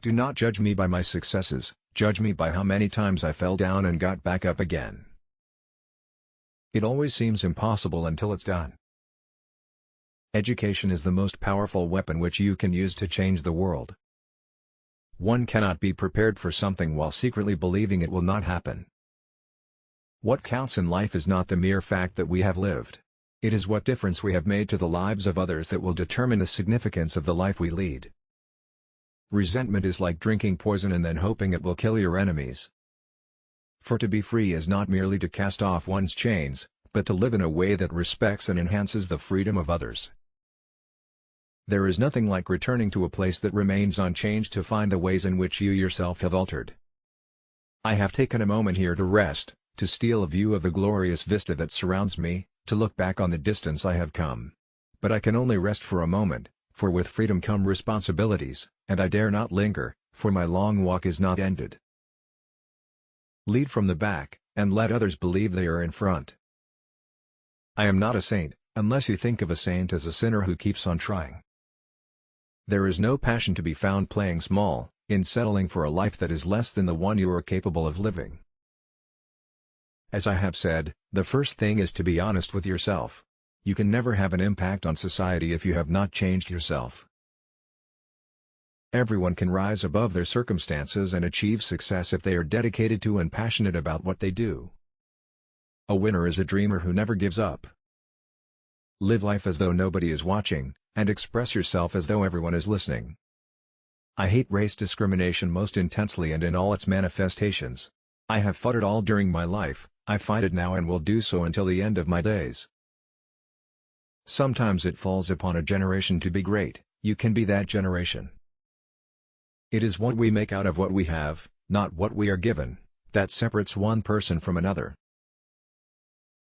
Do not judge me by my successes, judge me by how many times I fell down and got back up again. It always seems impossible until it's done. Education is the most powerful weapon which you can use to change the world. One cannot be prepared for something while secretly believing it will not happen. What counts in life is not the mere fact that we have lived. It is what difference we have made to the lives of others that will determine the significance of the life we lead. Resentment is like drinking poison and then hoping it will kill your enemies. For to be free is not merely to cast off one's chains, but to live in a way that respects and enhances the freedom of others. There is nothing like returning to a place that remains unchanged to find the ways in which you yourself have altered. I have taken a moment here to rest, to steal a view of the glorious vista that surrounds me, to look back on the distance I have come. But I can only rest for a moment, for with freedom come responsibilities, and I dare not linger, for my long walk is not ended. Lead from the back, and let others believe they are in front. I am not a saint, unless you think of a saint as a sinner who keeps on trying. There is no passion to be found playing small, in settling for a life that is less than the one you are capable of living. As I have said, the first thing is to be honest with yourself. You can never have an impact on society if you have not changed yourself. Everyone can rise above their circumstances and achieve success if they are dedicated to and passionate about what they do. A winner is a dreamer who never gives up. Live life as though nobody is watching, and express yourself as though everyone is listening. I hate race discrimination most intensely and in all its manifestations. I have fought it all during my life, I fight it now and will do so until the end of my days. Sometimes it falls upon a generation to be great. You can be that generation. It is what we make out of what we have, not what we are given, that separates one person from another.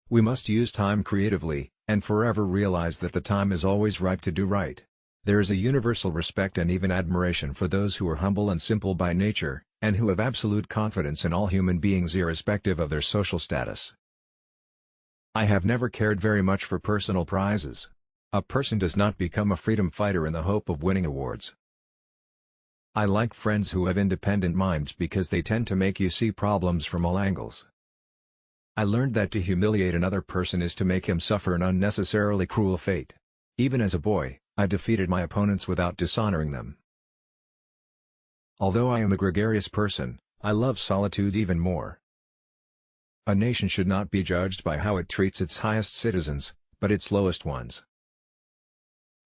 We must use time creatively, and forever realize that the time is always ripe to do right. There is a universal respect and even admiration for those who are humble and simple by nature, and who have absolute confidence in all human beings irrespective of their social status. I have never cared very much for personal prizes. A person does not become a freedom fighter in the hope of winning awards. I like friends who have independent minds because they tend to make you see problems from all angles. I learned that to humiliate another person is to make him suffer an unnecessarily cruel fate. Even as a boy, I defeated my opponents without dishonoring them. Although I am a gregarious person, I love solitude even more. A nation should not be judged by how it treats its highest citizens, but its lowest ones.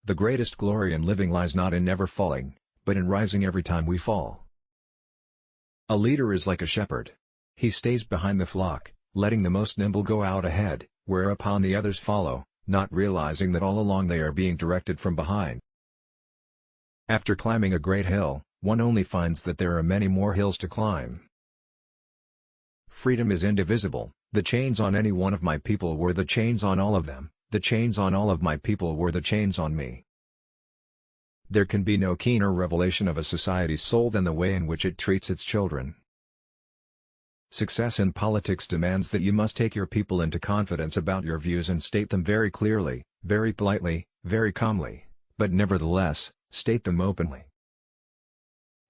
The greatest glory in living lies not in never falling, but in rising every time we fall. A leader is like a shepherd. He stays behind the flock, letting the most nimble go out ahead, whereupon the others follow, not realizing that all along they are being directed from behind. After climbing a great hill, one only finds that there are many more hills to climb. Freedom is indivisible. The chains on any one of my people were the chains on all of them, the chains on all of my people were the chains on me. There can be no keener revelation of a society's soul than the way in which it treats its children. Success in politics demands that you must take your people into confidence about your views and state them very clearly, very politely, very calmly, but nevertheless, state them openly.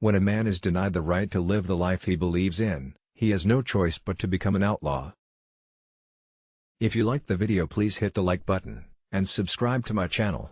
When a man is denied the right to live the life he believes in, he has no choice but to become an outlaw. If you liked the video, please hit the like button, and subscribe to my channel.